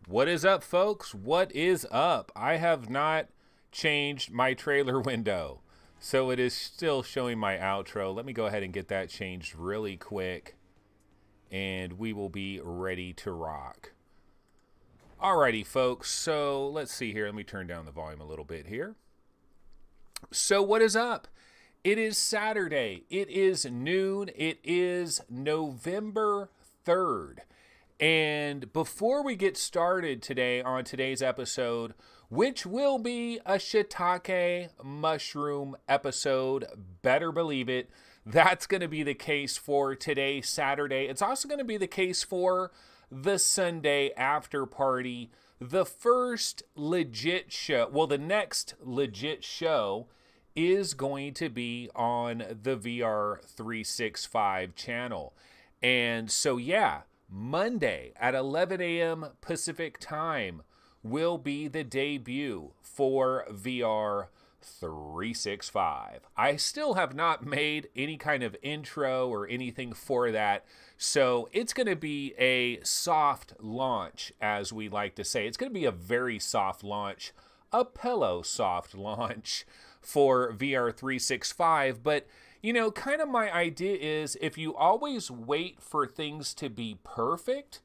What is up, folks? What is up? I have not changed my trailer window, so it is still showing my outro. Let me go ahead and get that changed really quick, and we will be ready to rock. Alrighty, folks, so let's see here. Let me turn down the volume a little bit here. So what is up? It is Saturday. It is noon. It is November 3rd. And before we get started today on today's episode, which will be a shiitake mushroom episode, better believe it, that's going to be the case for today, Saturday. It's also going to be the case for the Sunday after party. The first legit show, well, the next legit show is going to be on the VR 365 channel. And so, yeah, Monday at 11 a.m. Pacific time will be the debut for VR 365. I still have not made any kind of intro or anything for that, so it's going to be a soft launch, as we like to say. It's going to be a very soft launch, a pillow soft launch for VR 365, but you know, kind of my idea is if you always wait for things to be perfect,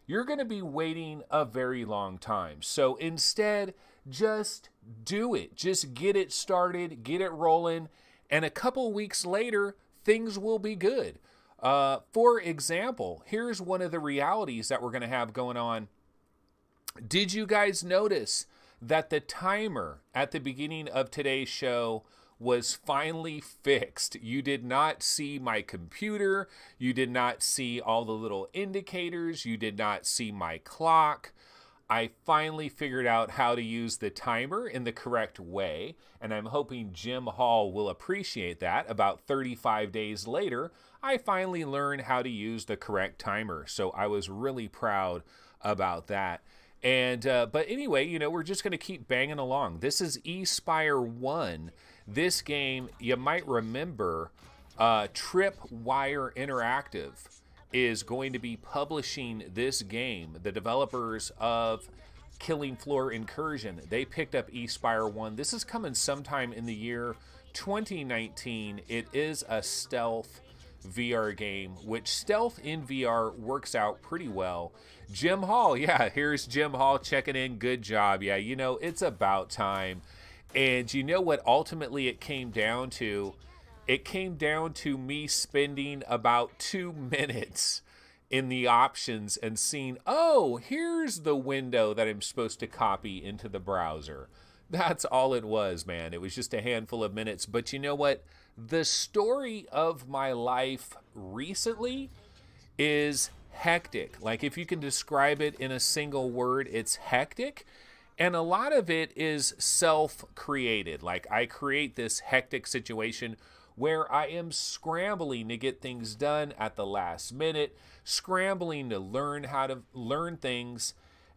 you're going to be waiting a very long time. So instead, just do it. Just get it started, get it rolling, and a couple weeks later, things will be good. For example, here's one of the realities that we're going to have going on. Did you guys notice that the timer at the beginning of today's show was finally fixed? You did not see my computer. You did not see all the little indicators. You did not see my clock. I finally figured out how to use the timer in the correct way, and I'm hoping Jim Hall will appreciate that. About 35 days later, I finally learned how to use the correct timer, so I was really proud about that. And but anyway, you know, we're just going to keep banging along. This is Espire 1. This game, you might remember, Tripwire Interactive is going to be publishing this game. The developers of Killing Floor Incursion, they picked up Espire 1. This is coming sometime in the year 2019. It is a stealth VR game, which stealth in VR works out pretty well. Jim Hall, yeah, here's Jim Hall checking in. Good job. Yeah, you know, it's about time. And you know what ultimately it came down to? It came down to me spending about 2 minutes in the options and seeing, oh, here's the window that I'm supposed to copy into the browser. That's all it was, man. It was just a handful of minutes. But you know what? The story of my life recently is hectic. Like, if you can describe it in a single word, it's hectic. And a lot of it is self-created. Like, I create this hectic situation where I am scrambling to get things done at the last minute, scrambling to learn how to learn things.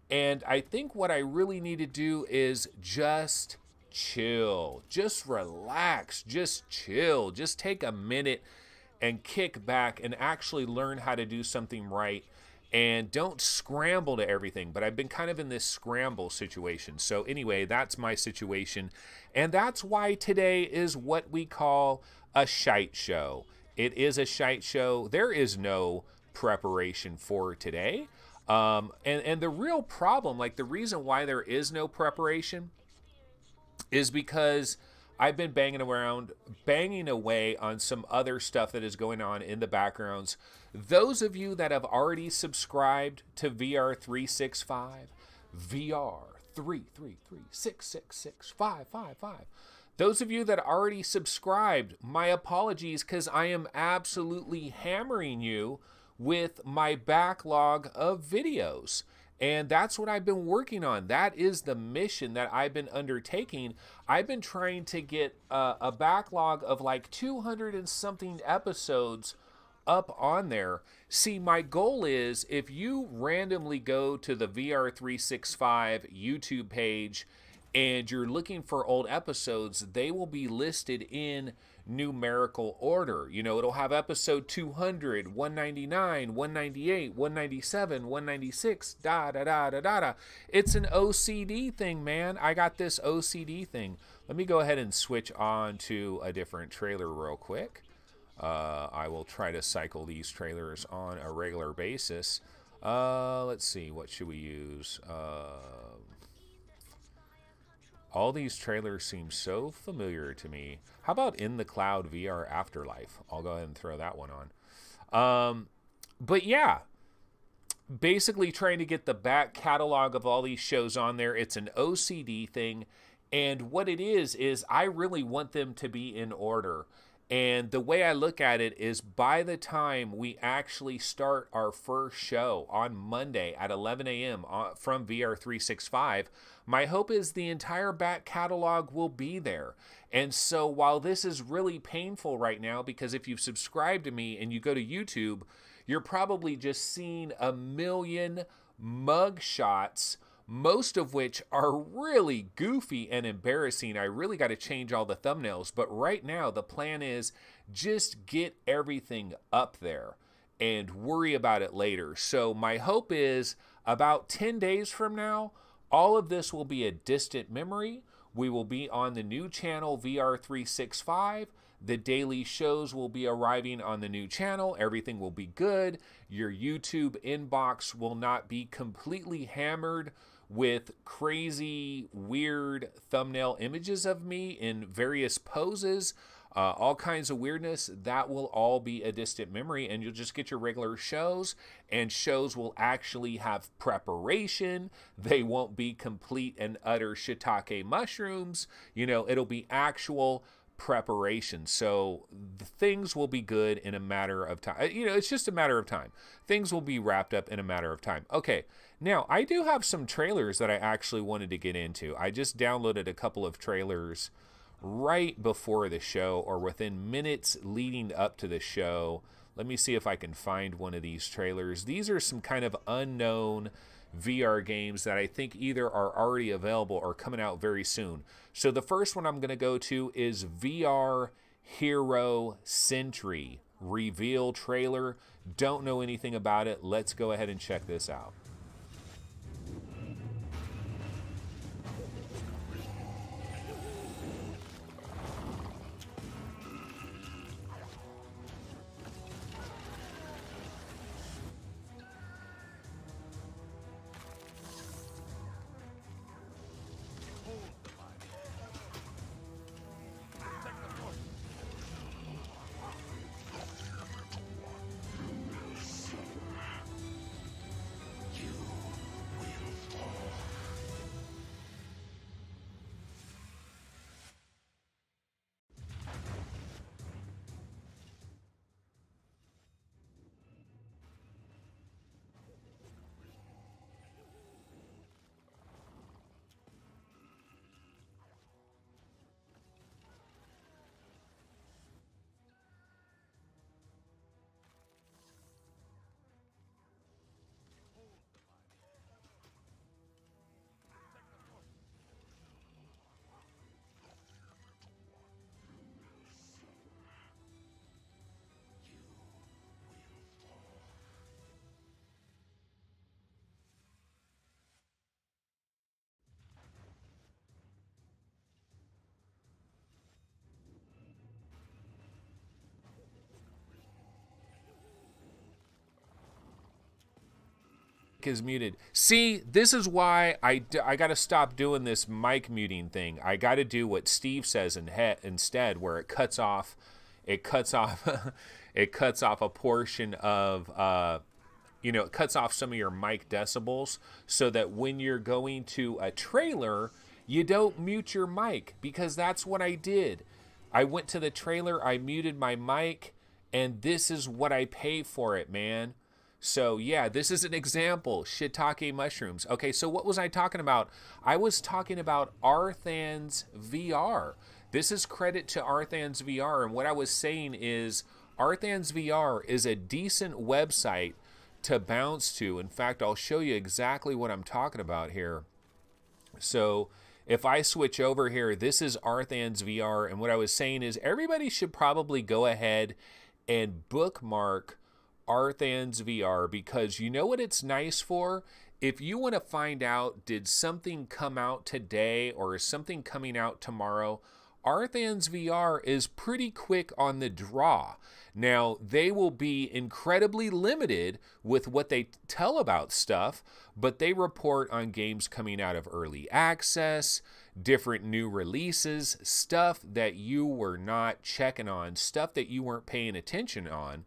And I think what I really need to do is just chill, just relax, just chill, just take a minute and kick back and actually learn how to do something right. And don't scramble to everything. But I've been kind of in this scramble situation. So anyway, that's my situation. And that's why today is what we call a shite show. It is a shite show. There is no preparation for today. And the real problem, like the reason why there is no preparation is because I've been banging away on some other stuff that is going on in the backgrounds. Those of you that have already subscribed to VR 365, VR 333666555, those of you that already subscribed, my apologies, because I am absolutely hammering you with my backlog of videos. And that's what I've been working on. That is the mission that I've been undertaking. I've been trying to get a backlog of like 200 and something episodes up on there. See, my goal is if you randomly go to the VR 365 YouTube page and you're looking for old episodes, they will be listed in numerical order. You know, it'll have episode 200, 199, 198, 197, 196, da da da da da da. It's an OCD thing, man. I got this OCD thing. Let me go ahead and switch on to a different trailer real quick. I will try to cycle these trailers on a regular basis. Let's see, what should we use? All these trailers seem so familiar to me. How about In the Cloud VR Afterlife? I'll go ahead and throw that one on. But yeah, basically trying to get the back catalog of all these shows on there. It's an OCD thing. And what it is I really want them to be in order. And the way I look at it is by the time we actually start our first show on Monday at 11 a.m. from VR365, my hope is the entire back catalog will be there. And so while this is really painful right now, because if you've subscribed to me and you go to YouTube, you're probably just seeing a million mug shots, most of which are really goofy and embarrassing. I really got to change all the thumbnails, but right now the plan is just get everything up there and worry about it later. So my hope is about 10 days from now, all of this will be a distant memory. We will be on the new channel VR365. The daily shows will be arriving on the new channel. Everything will be good. Your YouTube inbox will not be completely hammered with crazy, weird thumbnail images of me in various poses, all kinds of weirdness. That will all be a distant memory, and you'll just get your regular shows, and shows will actually have preparation. They won't be complete and utter shiitake mushrooms. You know, it'll be actual preparation. So the things will be good in a matter of time. You know, it's just a matter of time. Things will be wrapped up in a matter of time. Okay, now I do have some trailers that I actually wanted to get into. I just downloaded a couple of trailers right before the show, or within minutes leading up to the show. Let me see if I can find one of these trailers. These are some kind of unknown VR games that I think either are already available or coming out very soon. So the first one I'm going to go to is VR Hero Sentry reveal trailer. Don't know anything about it. Let's go ahead and check this out. Is muted. See, this is why I got to stop doing this mic muting thing. I got to do what Steve says instead, where it cuts off it cuts off a portion of you know, it cuts off some of your mic decibels, so that when you're going to a trailer, you don't mute your mic, because that's what I did. I went to the trailer, I muted my mic, and this is what I pay for it, man. So yeah, this is an example. Shiitake mushrooms. Okay, so what was I talking about? I was talking about Arthands VR. This is credit to Arthands VR, and what I was saying is Arthands VR is a decent website to bounce to. In fact, I'll show you exactly what I'm talking about here. So if I switch over here, this is Arthands VR, and what I was saying is everybody should probably go ahead and bookmark Arthands VR, because you know what it's nice for? If you want to find out, did something come out today or is something coming out tomorrow, Arthands VR is pretty quick on the draw. Now, they will be incredibly limited with what they tell about stuff, but they report on games coming out of early access, different new releases, stuff that you were not checking on, stuff that you weren't paying attention on.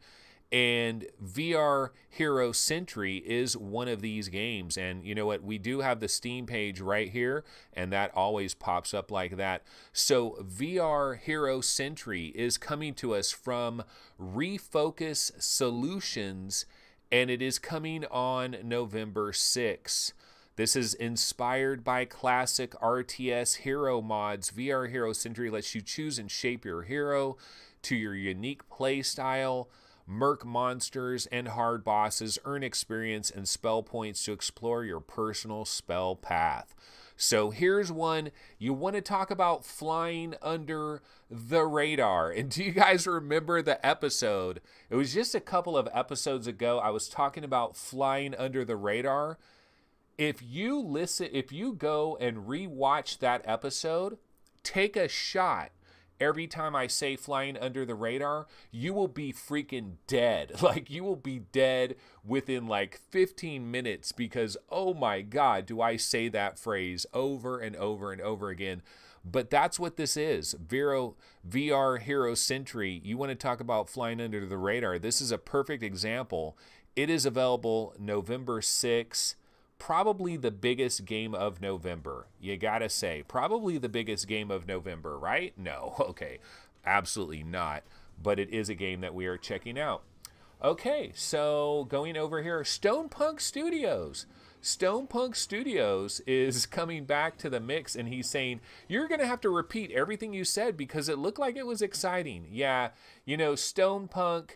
And VR Hero Sentry is one of these games. And you know what? We do have the Steam page right here, and that always pops up like that. So VR Hero Sentry is coming to us from Refocus Solutions, and it is coming on November 6th. This is inspired by classic RTS hero mods. VR Hero Sentry lets you choose and shape your hero to your unique play style, murk monsters and hard bosses, earn experience and spell points to explore your personal spell path. So here's one. You want to talk about flying under the radar. And do you guys remember the episode? It was just a couple of episodes ago. I was talking about flying under the radar. If you go and rewatch that episode, take a shot. Every time I say flying under the radar, you will be freaking dead. Like, you will be dead within like 15 minutes because, oh my God, do I say that phrase over and over and over again. But that's what this is. VR Hero Sentry. You want to talk about flying under the radar. This is a perfect example. It is available November 6th. Probably the biggest game of November. You gotta say, probably the biggest game of November, right? No, okay, absolutely not. But it is a game that we are checking out. Okay, so going over here, Stonepunk Studios. Stonepunk Studios is coming back to the mix, and he's saying, you're gonna have to repeat everything you said because it looked like it was exciting. Yeah, you know, Stonepunk,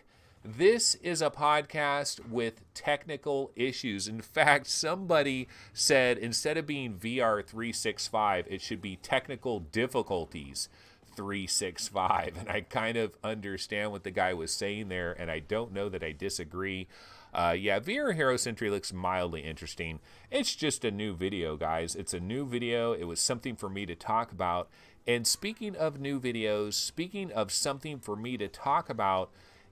this is a podcast with technical issues. In fact, somebody said instead of being VR 365, it should be technical difficulties 365. And I kind of understand what the guy was saying there, and I don't know that I disagree. Yeah, VR Hero Sentry looks mildly interesting. It's just a new video, guys. It's a new video. It was something for me to talk about. And speaking of new videos, speaking of something for me to talk about,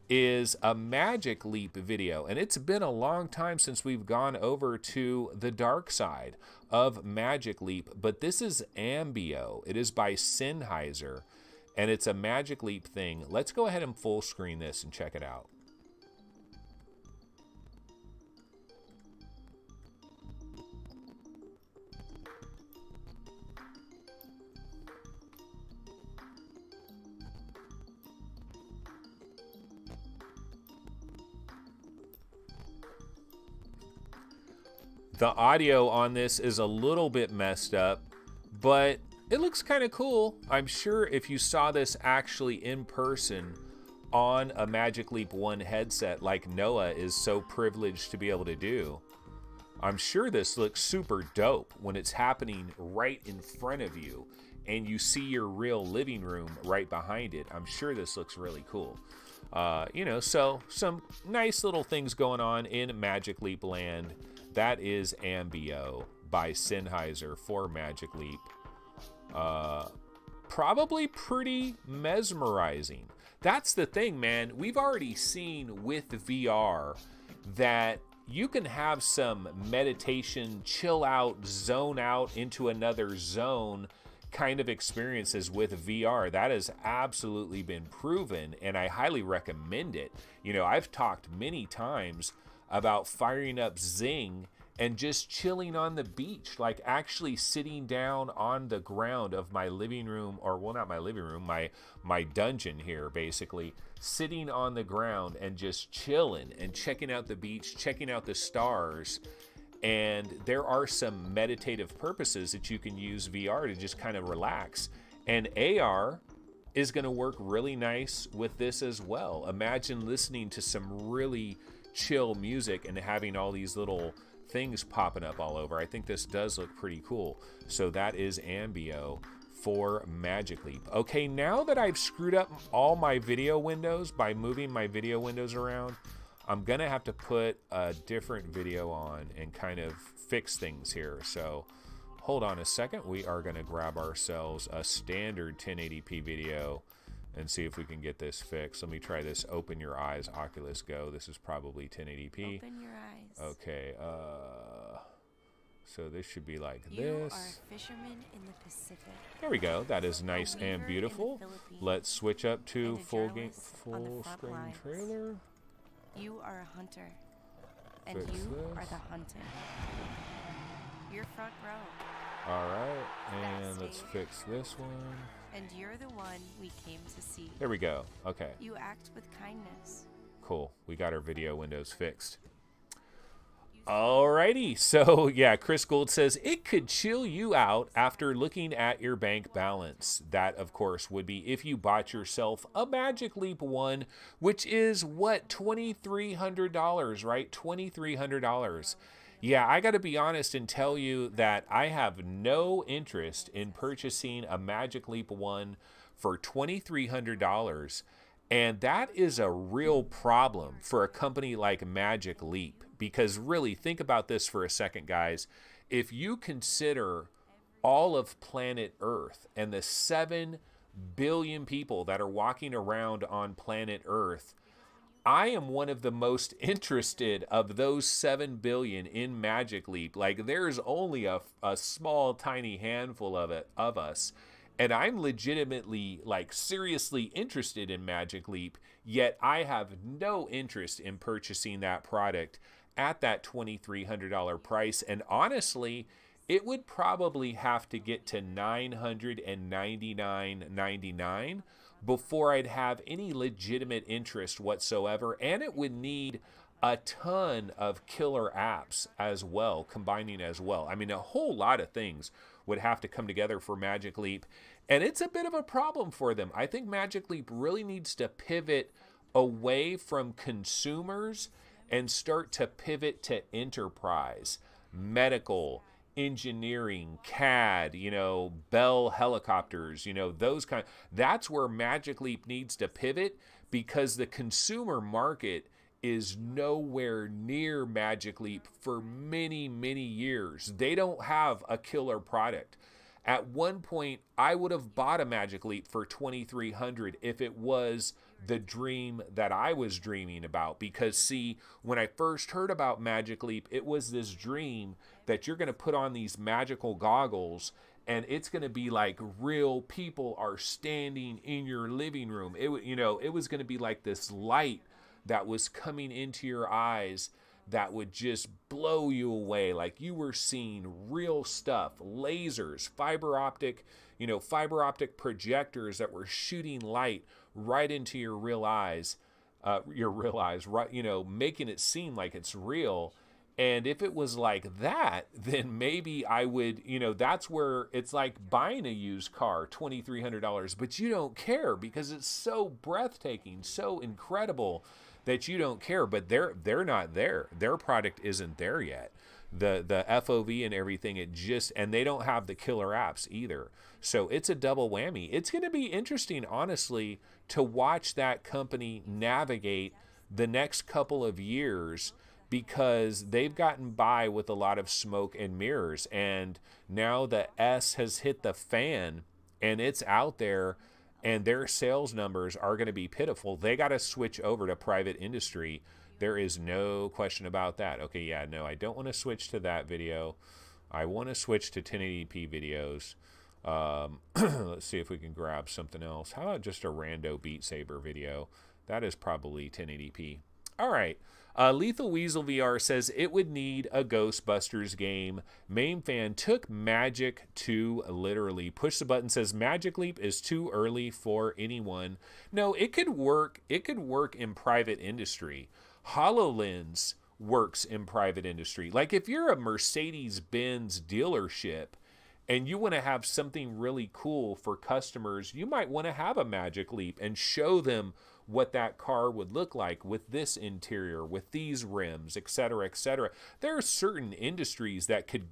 is a Magic Leap video, and it's been a long time since we've gone over to the dark side of Magic Leap, but this is Ambio. It is by Sennheiser, and it's a Magic Leap thing. Let's go ahead and full screen this and check it out. The audio on this is a little bit messed up, but it looks kind of cool. I'm sure if you saw this actually in person on a Magic Leap 1 headset like Noah is so privileged to be able to do, I'm sure this looks super dope when it's happening right in front of you and you see your real living room right behind it. I'm sure this looks really cool. You know, so some nice little things going on in Magic Leap land. That is Ambio by Sennheiser for Magic Leap. Probably pretty mesmerizing. That's the thing, man. We've already seen with VR that you can have some meditation, chill out, zone out into another zone kind of experiences with VR. That has absolutely been proven, and I highly recommend it. You know, I've talked many times about firing up Zing and just chilling on the beach, like actually sitting down on the ground of my living room, or well, not my living room, my dungeon here, basically sitting on the ground and just chilling and checking out the beach, checking out the stars. And there are some meditative purposes that you can use VR to just kind of relax. And AR is going to work really nice with this as well. Imagine listening to some really chill music and having all these little things popping up all over. I think this does look pretty cool. So that is Ambio for Magic Leap. Okay, now that I've screwed up all my video windows by moving my video windows around, I'm gonna have to put a different video on and kind of fix things here. So hold on a second. We are gonna grab ourselves a standard 1080p video and see if we can get this fixed. Let me try this. Open your eyes, Oculus Go. This is probably 1080p. Open your eyes. Okay, so this should be like you this. Are a fisherman in the Pacific. There we go. That is nice and beautiful. Let's switch up to full screen trailer. You are a hunter, and Fix you this. are the hunted. Your front row. All right, and let's fix this one. And you're the one we came to see. There we go. Okay. You act with kindness. Cool. We got our video windows fixed. Alrighty. So yeah, Chris Gould says it could chill you out after looking at your bank balance. That, of course, would be if you bought yourself a Magic Leap 1, which is what, $2,300, right? $2,300. Yeah, I got to be honest and tell you that I have no interest in purchasing a Magic Leap 1 for $2,300. And that is a real problem for a company like Magic Leap. Because really, think about this for a second, guys. If you consider all of planet Earth and the 7 billion people that are walking around on planet Earth, I am one of the most interested of those 7 billion in Magic Leap. Like, there's only a small, tiny handful of us. And I'm legitimately, like, seriously interested in Magic Leap, yet I have no interest in purchasing that product at that $2,300 price. And honestly, it would probably have to get to $999.99 before I'd have any legitimate interest whatsoever. And it would need a ton of killer apps as well, combining as well. I mean, a whole lot of things would have to come together for Magic Leap. And it's a bit of a problem for them. I think Magic Leap really needs to pivot away from consumers and start to pivot to enterprise, medical, engineering, CAD, you know, Bell helicopters, you know, those kind. That's where Magic Leap needs to pivot, because the consumer market is nowhere near Magic Leap for many, many years. They don't have a killer product. At one point, I would have bought a Magic Leap for $2,300 if it was the dream that I was dreaming about. Because, see, when I first heard about Magic Leap, it was this dream that you're going to put on these magical goggles and it's going to be like real people are standing in your living room. It was going to be like this light that was coming into your eyes that would just blow you away. Like you were seeing real stuff, lasers, fiber optic projectors that were shooting light right into your real eyes, right, making it seem like it's real. And if it was like that, then maybe I would, that's where it's like buying a used car, $2,300, but you don't care because it's so breathtaking, so incredible that you don't care. But they're not there. Their product isn't there yet. The FOV and everything, and they don't have the killer apps either. So it's a double whammy. It's going to be interesting, honestly, to watch that company navigate the next couple of years, because they've gotten by with a lot of smoke and mirrors. And now the S has hit the fan and it's out there, and their sales numbers are going to be pitiful. They got to switch over to private industry. There is no question about that. Okay, yeah, no, I don't want to switch to that video. I want to switch to 1080p videos. Let's see if we can grab something else. How about just a rando Beat Saber video? That is probably 1080p. All right. Lethal Weasel VR says it would need a Ghostbusters game. Main fan took Magic to literally. Push the button says Magic Leap is too early for anyone. No, it could work. It could work in private industry. HoloLens works in private industry. Like if you're a Mercedes-Benz dealership and you want to have something really cool for customers, you might want to have a Magic Leap and show them what that car would look like with this interior, with these rims, etc., etc. There are certain industries that could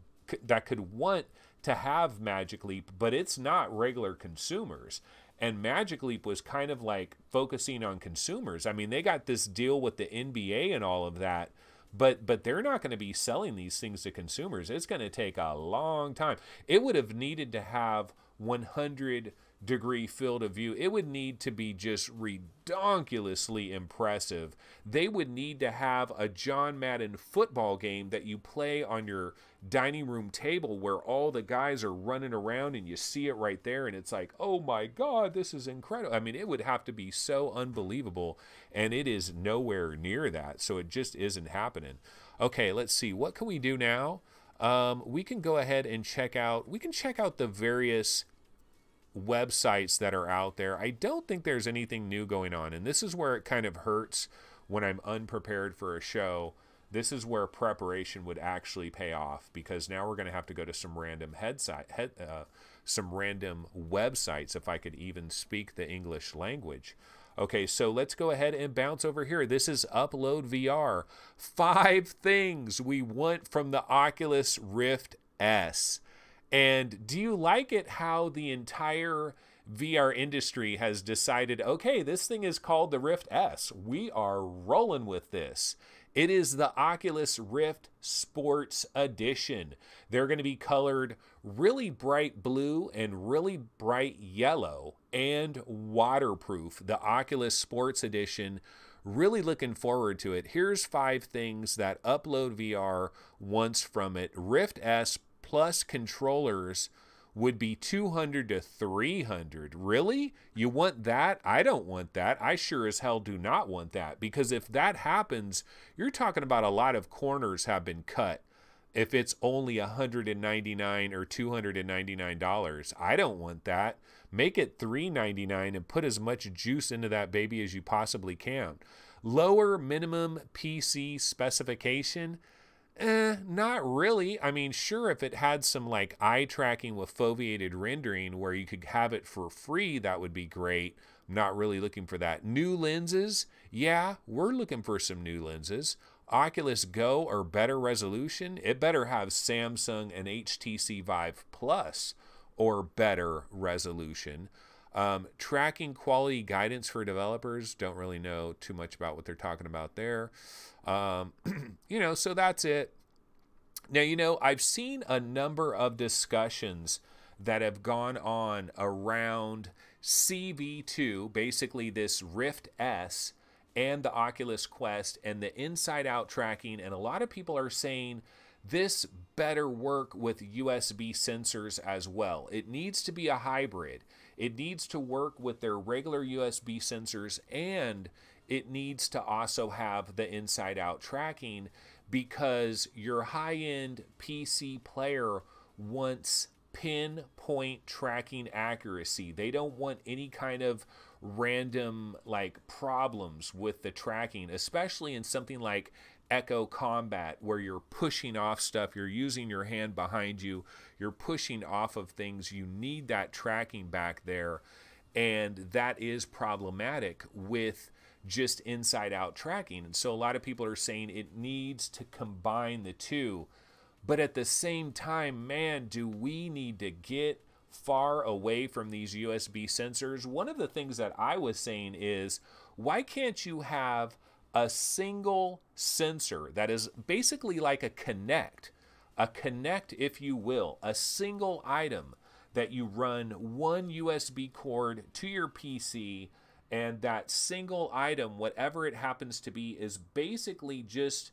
want to have Magic Leap, but it's not regular consumers. And Magic Leap was kind of like focusing on consumers. I mean, they got this deal with the NBA and all of that, but they're not going to be selling these things to consumers. It's going to take a long time. It would have needed to have 100-degree field of view. It would need to be just redonkulously impressive. They would need to have a John Madden football game that you play on your dining room table where all the guys are running around and you see it right there and it's like, oh my God, this is incredible. I mean, it would have to be so unbelievable, and it is nowhere near that, so it just isn't happening. Okay, let's see. What can we do now? We can go ahead and check out the various websites that are out there. I don't think there's anything new going on, and this is where it kind of hurts when I'm unprepared for a show. This is where preparation would actually pay off, because now we're going to have to go to some random some random websites, if I could even speak the English language. Okay, so let's go ahead and bounce over here. This is Upload VR. 5 things we want from the Oculus Rift S. And do you like it how the entire VR industry has decided, okay, this thing is called the Rift S. We are rolling with this. It is the Oculus Rift Sports Edition. They're going to be colored really bright blue and really bright yellow and waterproof. The Oculus Sports Edition, really looking forward to it. Here's 5 things that Upload VR wants from it. Rift S plus controllers would be $200 to $300. Really? You want that? I don't want that. I sure as hell do not want that, because if that happens, you're talking about a lot of corners have been cut. If it's only $199 or $299, I don't want that. Make it $399 and put as much juice into that baby as you possibly can. Lower minimum PC specification. Not really. I mean, sure, if it had some like eye tracking with foveated rendering where you could have it for free, that would be great. I'm not really looking for that. New lenses. Yeah, we're looking for some new lenses. Oculus Go or better resolution. It better have Samsung and HTC Vive Plus or better resolution. Tracking quality guidance for developers. Don't really know too much about what they're talking about there. So that's it. Now, I've seen a number of discussions that have gone on around CV2, basically this Rift S and the Oculus Quest and the inside-out tracking, and a lot of people are saying this better work with USB sensors as well. It needs to be a hybrid. It needs to work with their regular USB sensors, and it needs to also have the inside-out tracking, because your high-end PC player wants pinpoint tracking accuracy. They don't want any kind of random problems with the tracking, especially in something like Echo Combat, where you're pushing off stuff, you're using your hand behind you, you're pushing off of things. You need that tracking back there, and that is problematic with just inside-out tracking. And so a lot of people are saying it needs to combine the two. But at the same time, man, do we need to get far away from these USB sensors? One of the things that I was saying is, why can't you have a single sensor that is basically like a Kinect, if you will, a single item that you run one USB cord to your PC, and that single item, whatever it happens to be, is basically just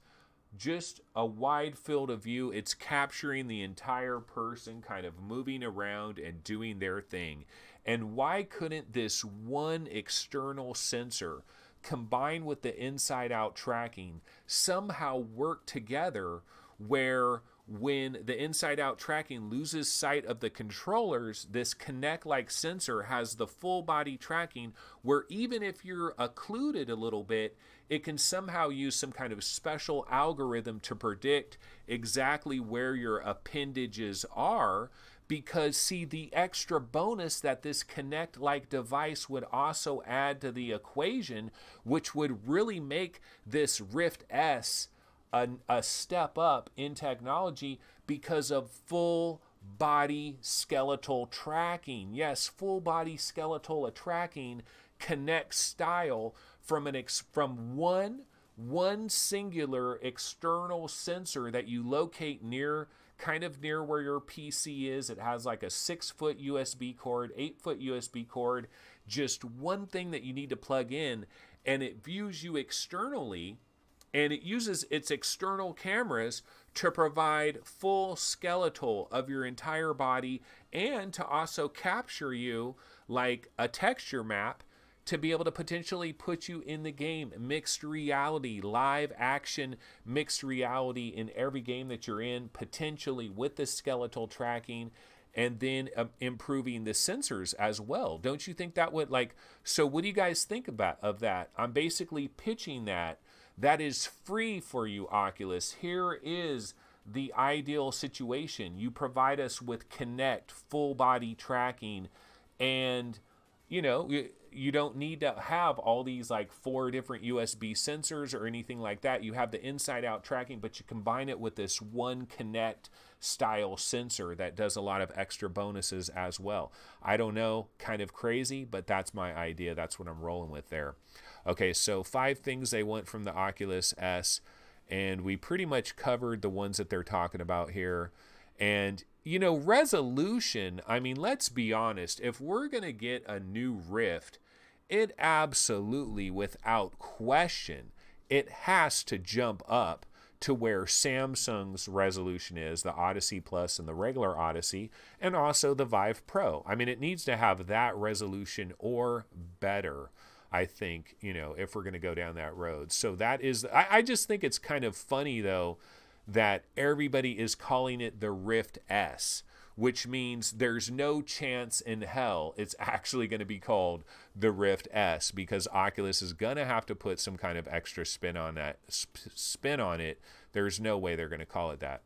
a wide field of view. It's capturing the entire person kind of moving around and doing their thing. And why couldn't this one external sensor combined with the inside-out tracking somehow work together, where when the inside-out tracking loses sight of the controllers, this Kinect-like sensor has the full body tracking, where even if you're occluded a little bit, it can somehow use some kind of special algorithm to predict exactly where your appendages are, because see, the extra bonus that this Kinect-like device would also add to the equation, which would really make this Rift S a step up in technology because of full body skeletal tracking. Yes, full body skeletal tracking, Kinect style, from one singular external sensor that you locate near, kind of near where your PC is. It has like a 6-foot USB cord, 8-foot USB cord, just one thing that you need to plug in, and it views you externally, and it uses its external cameras to provide full skeletal of your entire body, and to also capture you like a texture map to be able to potentially put you in the game. Mixed reality, live action mixed reality in every game that you're in, potentially with the skeletal tracking, and then improving the sensors as well. Don't you think that would, like, so what do you guys think of that? I'm basically pitching that. That is free for you, Oculus. Here is the ideal situation. You provide us with Kinect, full body tracking, and you know, you don't need to have all these like 4 different USB sensors or anything like that. You have the inside out tracking, but you combine it with this one Kinect style sensor that does a lot of extra bonuses as well. I don't know, kind of crazy, but that's my idea. That's what I'm rolling with there. Okay, so 5 things they want from the Oculus S, and we pretty much covered the ones that they're talking about here. And you know, resolution, I mean, let's be honest, if we're going to get a new Rift, it absolutely, without question, it has to jump up to where Samsung's resolution is, the Odyssey Plus and the regular Odyssey, and also the Vive Pro. I mean, it needs to have that resolution or better, I think, you know, if we're going to go down that road. So that is, I just think it's kind of funny, though, that everybody is calling it the Rift S, which means there's no chance in hell it's actually going to be called the Rift S, because Oculus is going to have to put some kind of extra spin on it. There's no way they're going to call it that.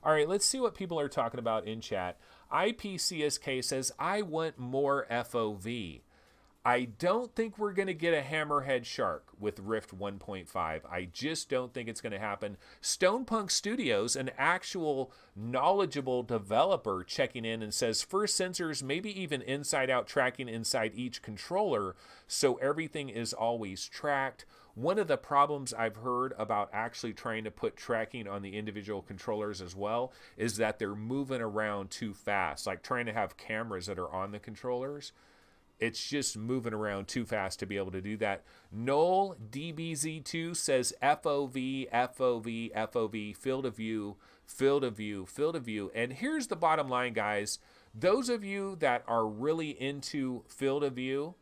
All right, let's see what people are talking about in chat. IPCSK says, I want more FOV. I don't think we're going to get a hammerhead shark with Rift 1.5. I just don't think it's going to happen. Stonepunk Studios, an actual knowledgeable developer, checking in and says, first sensors, maybe even inside-out tracking inside each controller, so everything is always tracked. One of the problems I've heard about actually trying to put tracking on the individual controllers as well is that they're moving around too fast, like trying to have cameras that are on the controllers. It's just moving around too fast to be able to do that. Noel DBZ2 says FOV, FOV, FOV, field of view, field of view, field of view. And here's the bottom line, guys. Those of you that are really into field of view,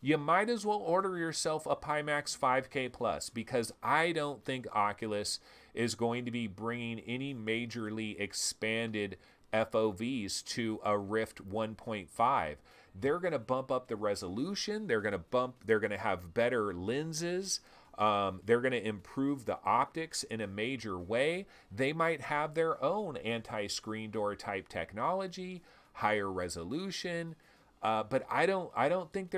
you might as well order yourself a Pimax 5K Plus, because I don't think Oculus is going to be bringing any majorly expanded FOVs to a Rift 1.5. They're going to bump up the resolution. They're going to have better lenses. They're going to improve the optics in a major way. They might have their own anti-screen door type technology, higher resolution. But I don't think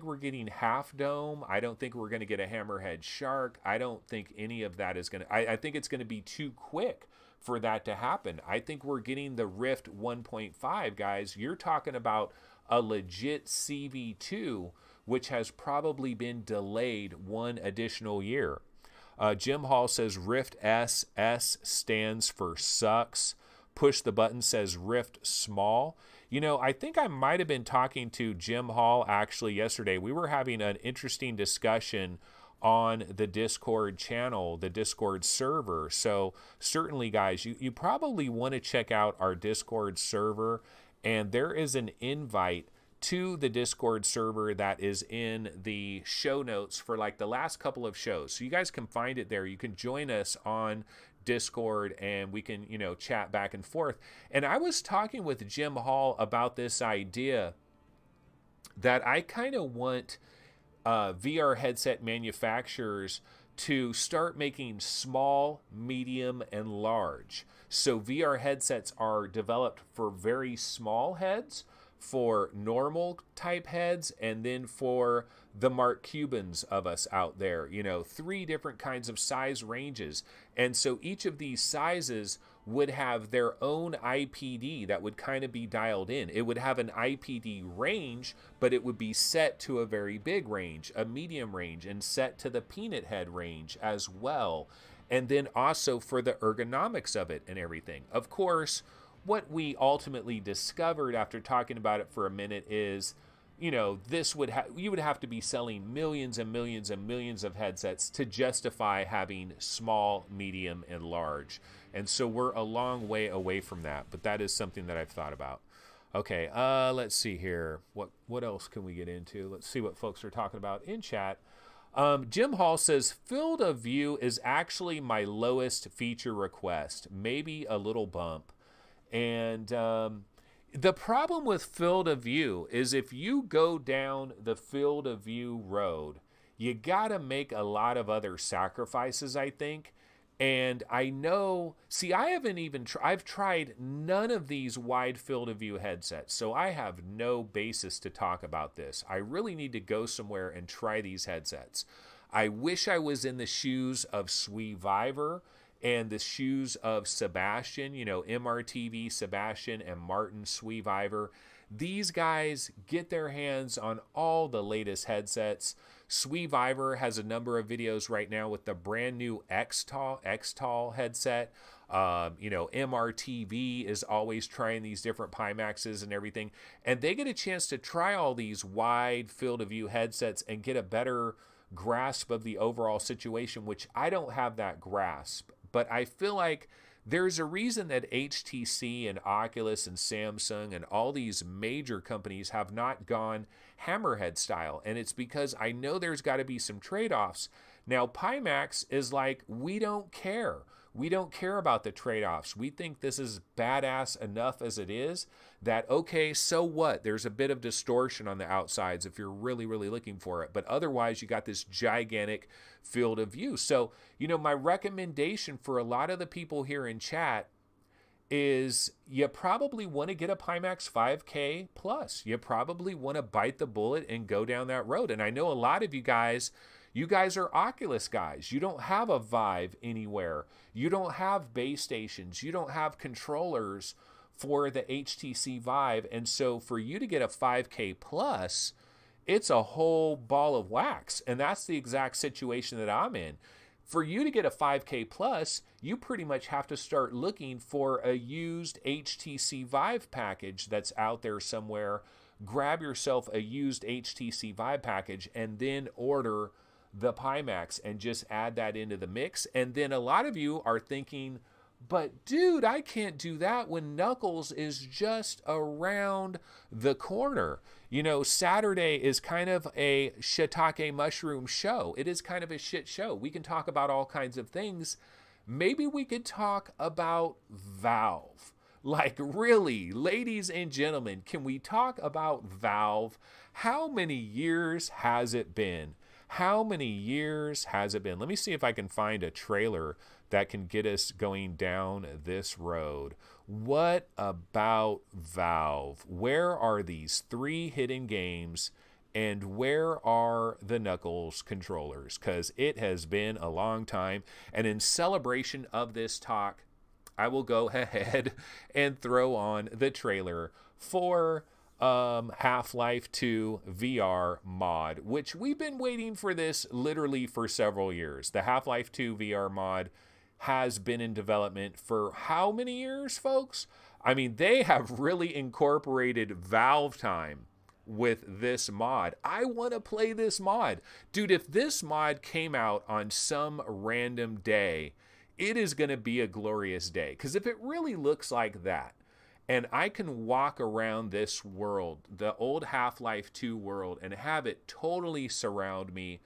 we're getting half dome. I don't think we're going to get a hammerhead shark. I don't think any of that is going to, I think it's going to be too quick for that to happen. I think we're getting the Rift 1.5, guys. You're talking about a legit CV2, which has probably been delayed 1 additional year. Jim Hall says Rift S stands for sucks. Push the button says Rift small. You know, I think I might have been talking to Jim Hall actually yesterday. We were having an interesting discussion on the Discord channel, the Discord server. So certainly, guys, you probably want to check out our Discord server. And there is an invite to the Discord server that is in the show notes for like the last couple of shows. So you guys can find it there. You can join us on Discord and we can, you know, chat back and forth. And I was talking with Jim Hall about this idea that I kind of want VR headset manufacturers to start making small, medium, and large. So VR headsets are developed for very small heads, for normal type heads, and then for the Mark Cubans of us out there, 3 different kinds of size ranges. And so each of these sizes would have their own IPD that would kind of be dialed in. It would have an IPD range, but it would be set to a very big range, a medium range, and set to the peanut head range as well. And then also for the ergonomics of it and everything. Of course, what we ultimately discovered after talking about it for a minute is, this you would have to be selling millions and millions and millions of headsets to justify having small, medium, and large. And so we're a long way away from that, but that is something that I've thought about. Okay, let's see here. What else can we get into? Let's see what folks are talking about in chat. Jim Hall says, field of view is actually my lowest feature request, maybe a little bump. And the problem with field of view is if you go down the field of view road, you got to make a lot of other sacrifices, I think. And I know, see, I've tried none of these wide field of view headsets, so I have no basis to talk about this. I really need to go somewhere and try these headsets. I wish I was in the shoes of Sweeviver and the shoes of Sebastian, MRTV Sebastian and Martin Sweeviver. These guys get their hands on all the latest headsets. Sweeviver has a number of videos right now with the brand new X-Tall headset. MRTV is always trying these different Pimaxes and everything. And they get a chance to try all these wide field of view headsets and get a better grasp of the overall situation, which I don't have that grasp. But I feel like there's a reason that HTC and Oculus and Samsung and all these major companies have not gone hammerhead style. And it's because I know there's got to be some trade-offs. Now, Pimax is like, we don't care. We don't care about the trade-offs. We think this is badass enough as it is that, okay, so what? There's a bit of distortion on the outsides if you're really, really looking for it. But otherwise, you got this gigantic field of view. So, my recommendation for a lot of the people here in chat is you probably want to get a Pimax 5K Plus. You probably want to bite the bullet and go down that road. And I know a lot of you guys are Oculus guys. You don't have a Vive anywhere. You don't have base stations. You don't have controllers for the HTC Vive. And so for you to get a 5K Plus, it's a whole ball of wax. And that's the exact situation that I'm in. For you to get a 5K Plus, you pretty much have to start looking for a used HTC Vive package that's out there somewhere. Grab yourself a used HTC Vive package and then order the Pimax and just add that into the mix. And then a lot of you are thinking, but dude, I can't do that when Knuckles is just around the corner. Saturday is kind of a shiitake mushroom show. It is kind of a shit show. We can talk about all kinds of things. Maybe we could talk about Valve. Like, really, ladies and gentlemen, can we talk about Valve? How many years has it been? How many years has it been? Let me see if I can find a trailer that can get us going down this road. What about Valve? Where are these 3 hidden games? And where are the Knuckles controllers? Because it has been a long time. And in celebration of this talk, I will go ahead and throw on the trailer for Half-Life 2 VR mod, which we've been waiting for this literally for several years. The Half-Life 2 VR mod has been in development for how many years, folks? I mean, they have really incorporated Valve time with this mod. I want to play this mod. Dude, if this mod came out on some random day, it is going to be a glorious day. Because if it really looks like that, and I can walk around this world, the old Half-Life 2 world, and have it totally surround me,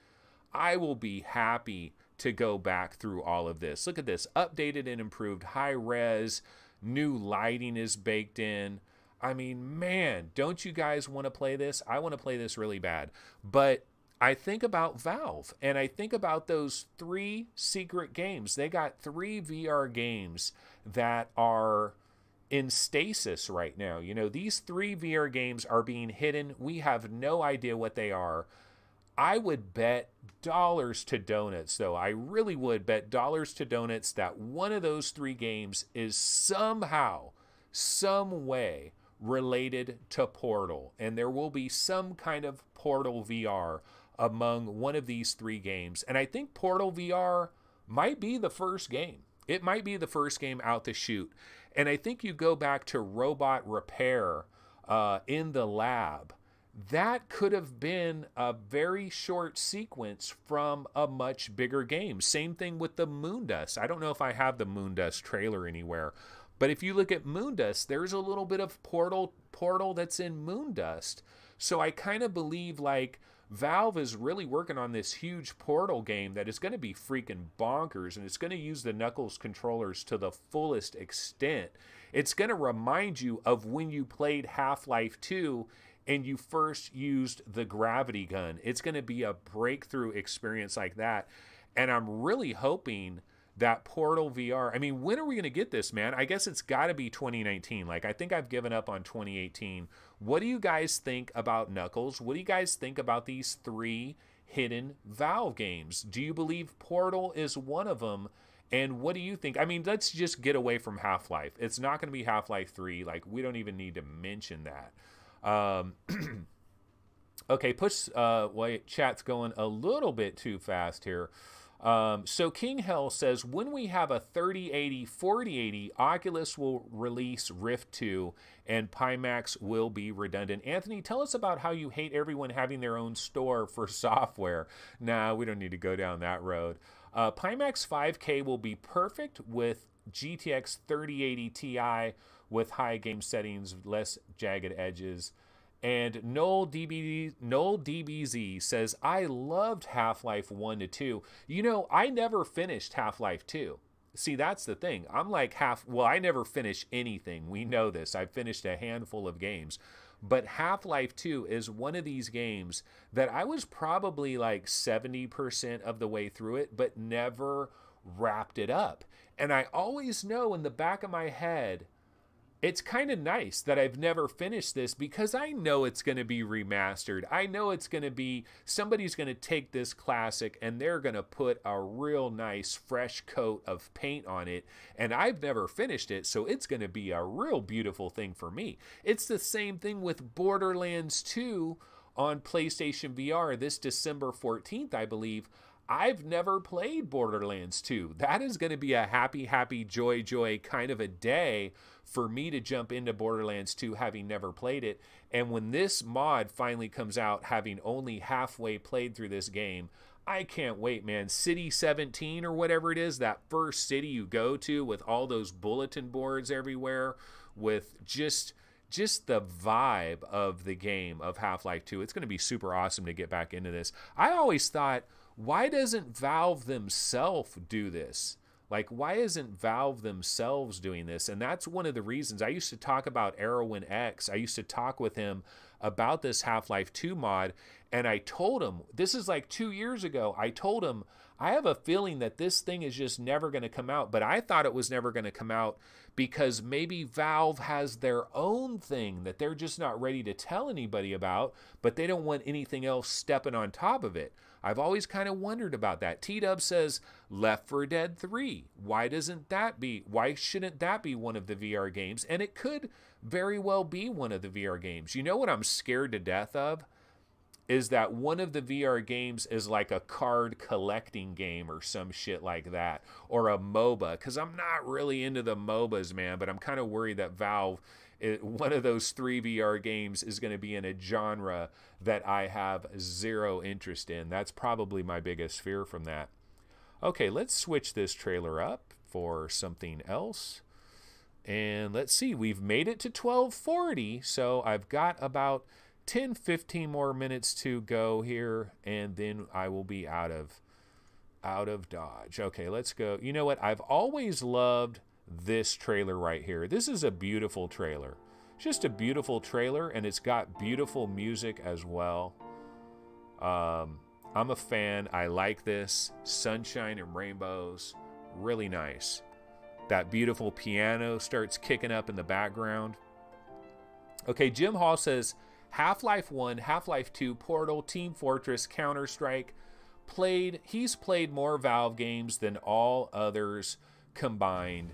I will be happy to go back through all of this. Look at this, updated and improved high res, new lighting is baked in. I mean, man, don't you guys want to play this? I want to play this really bad. But I think about Valve, and I think about those 3 secret games. They got 3 VR games that are in stasis right now. You know, these 3 VR games are being hidden. We have no idea what they are. I would bet dollars to donuts, though. I really would bet dollars to donuts that one of those 3 games is somehow, some way related to Portal. And there will be some kind of Portal VR among one of these 3 games. And I think Portal VR might be the first game. It might be the first game out the chute. And I think you go back to robot repair in the lab. That could have been a very short sequence from a much bigger game. Same thing with the Moondust. I don't know if I have the Moondust trailer anywhere, but if you look at Moondust, there's a little bit of Portal that's in Moondust. So I kind of believe like Valve is really working on this huge Portal game that is going to be freaking bonkers, and it's going to use the Knuckles controllers to the fullest extent. It's going to remind you of when you played Half-Life 2 and you first used the gravity gun. It's going to be a breakthrough experience like that. And I'm really hoping that Portal VR, I mean, when are we going to get this, man? I guess it's got to be 2019. Like, I think I've given up on 2018. What do you guys think about Knuckles? What do you guys think about these 3 hidden Valve games? Do you believe Portal is one of them? And what do you think? I mean, let's just get away from Half-Life. It's not going to be Half-Life 3. Like, we don't even need to mention that. Okay, wait, chat's going a little bit too fast here. So King Hell says, when we have a 3080, 4080, Oculus will release Rift 2 and Pimax will be redundant. Anthony, tell us about how you hate everyone having their own store for software. Nah, we don't need to go down that road. Pimax 5K will be perfect with GTX 3080 Ti with high game settings, less jagged edges. And Noel DBZ says, I loved Half-Life 1 to 2. You know, I never finished Half-Life 2. See, that's the thing. I'm like I never finish anything. We know this. I've finished a handful of games. But Half-Life 2 is one of these games that I was probably like 70% of the way through it, but never wrapped it up. And I always know in the back of my head, it's kind of nice that I've never finished this because I know it's going to be remastered. I know it's going to be, somebody's going to take this classic and they're going to put a real nice fresh coat of paint on it. And I've never finished it, so it's going to be a real beautiful thing for me. It's the same thing with Borderlands 2 on PlayStation VR this December 14th, I believe. I've never played Borderlands 2. That is going to be a happy, happy, joy kind of a day for me to jump into Borderlands 2 having never played it. And when this mod finally comes out, having only halfway played through this game, I can't wait, man. City 17 or whatever it is, that first city you go to with all those bulletin boards everywhere, with just the vibe of the game of Half-Life 2. It's going to be super awesome to get back into this. I always thought, why doesn't Valve themselves do this? Like, why isn't Valve themselves doing this? And that's one of the reasons. I used to talk about Erwin X. I used to talk with him about this Half-Life 2 mod, and I told him, this is like 2 years ago, I told him, I have a feeling that this thing is just never going to come out, but I thought it was never going to come out because maybe Valve has their own thing that they're just not ready to tell anybody about, but they don't want anything else stepping on top of it. I've always kind of wondered about that. T-Dub says, Left 4 Dead 3. Why shouldn't that be one of the VR games? And it could very well be one of the VR games. You know what I'm scared to death of? Is that one of the VR games is like a card collecting game or some shit like that, or a MOBA, because I'm not really into the MOBAs, man, but I'm kind of worried that Valve, one of those 3 VR games is going to be in a genre that I have zero interest in. That's probably my biggest fear from that. Okay, let's switch this trailer up for something else. And let's see, we've made it to 1240, so I've got about 10-15 more minutes to go here, and then I will be out of Dodge. Okay, let's go. You know what? I've always loved this trailer right here. This is a beautiful trailer. Just a beautiful trailer, and it's got beautiful music as well. I'm a fan. I like this. Sunshine and rainbows. Really nice. That beautiful piano starts kicking up in the background. Okay, Jim Hall says, Half-Life 1, Half-Life 2, Portal, Team Fortress, Counter-Strike. He's played more Valve games than all others combined.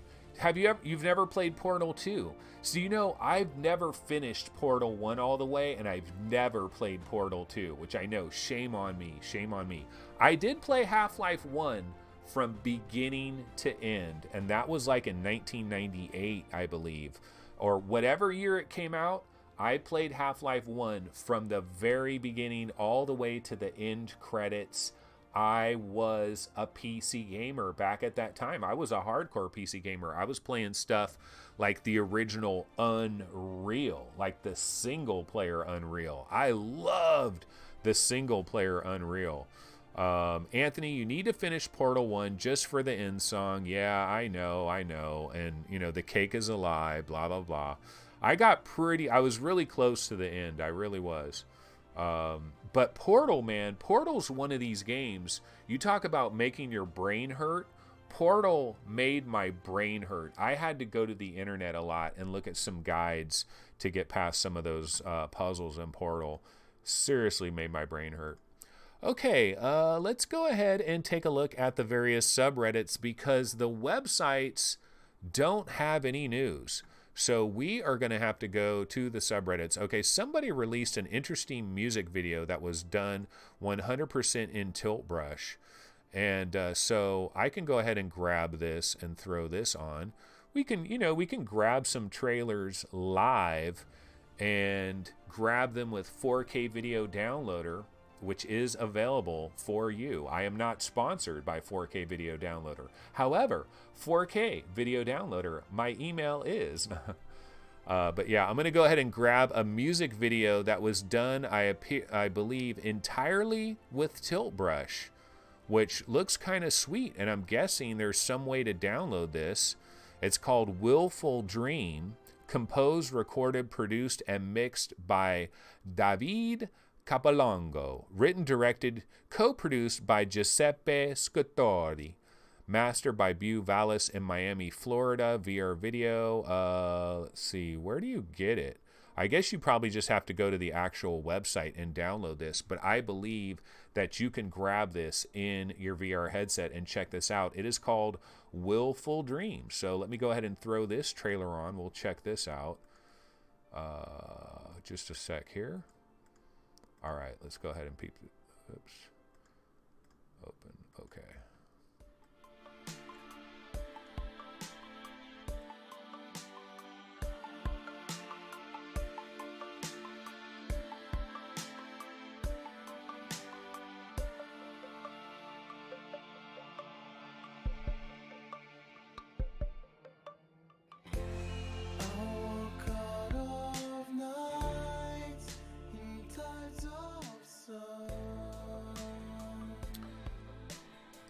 You've never played Portal 2? So you know, I've never finished Portal 1 all the way, and I've never played Portal 2, which I know, shame on me, shame on me. I did play Half-Life 1 from beginning to end, and that was like in 1998, I believe, or whatever year it came out. I played Half-Life 1 from the very beginning all the way to the end credits. I was a PC gamer back at that time. I was a hardcore PC gamer. I was playing stuff like the original Unreal, like the single player Unreal. I loved the single player Unreal. Anthony, you need to finish Portal 1 just for the end song. Yeah, I know. And, you know, the cake is a lie, blah, blah, blah. I was really close to the end. I really was. But Portal, man, Portal's one of these games. You talk about making your brain hurt. Portal made my brain hurt. I had to go to the internet a lot and look at some guides to get past some of those puzzles in Portal. Seriously made my brain hurt. Okay, let's go ahead and take a look at the various subreddits because the websites don't have any news. So we are going to have to go to the subreddits. Okay, somebody released an interesting music video that was done 100% in Tilt Brush. And so I can go ahead and grab this and throw this on. We can grab some trailers live and grab them with 4K Video Downloader, which is available for you. I am not sponsored by 4K Video Downloader. However, 4K Video Downloader, my email is... but yeah, I'm going to go ahead and grab a music video that was done, I believe, entirely with Tilt Brush, which looks kind of sweet, and I'm guessing there's some way to download this. It's called Willful Dream, composed, recorded, produced, and mixed by David Capolongo, written, directed, co-produced by Giuseppe Scottori, mastered by Bu Vallis in Miami, Florida, VR video. Let's see, where do you get it? I guess you probably just have to go to the actual website and download this, but I believe that you can grab this in your VR headset and check this out. It is called Willful Dream. So let me go ahead and throw this trailer on. We'll check this out. Just a sec here. All right, let's go ahead and peep it. Oops. Open. Okay.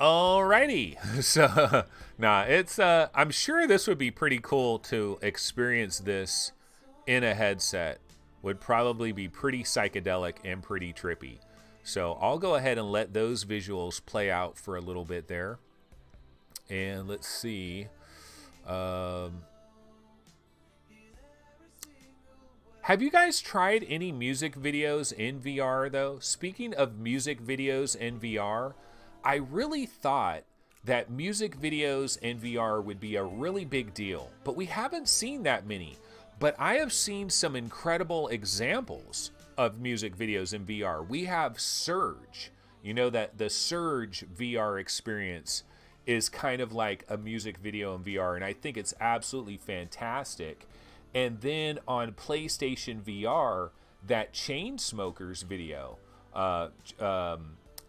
Alrighty, so it's I'm sure this would be pretty cool to experience this in a headset. Would probably be pretty psychedelic and pretty trippy. So I'll go ahead and let those visuals play out for a little bit there. And let's see. Have you guys tried any music videos in VR though? Speaking of music videos in VR, I really thought that music videos in VR would be a really big deal, but we haven't seen that many. But I have seen some incredible examples of music videos in VR. We have Surge. You know that the Surge VR experience is kind of like a music video in VR, and I think it's absolutely fantastic. And then on PlayStation VR, that Chainsmokers video,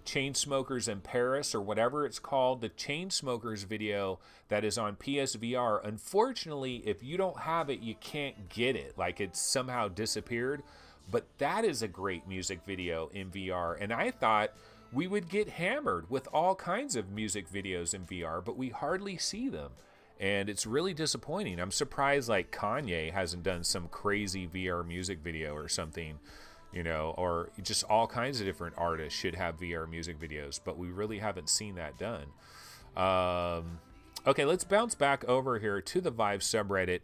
Chainsmokers in Paris or whatever it's called, the Chainsmokers video that is on PSVR. Unfortunately, if you don't have it, you can't get it. Like it's somehow disappeared. But that is a great music video in VR. And I thought we would get hammered with all kinds of music videos in VR, but we hardly see them. And it's really disappointing. I'm surprised like Kanye hasn't done some crazy VR music video or something you know, or just all kinds of different artists should have VR music videos, but we really haven't seen that done. Okay, let's bounce back over here to the Vive subreddit.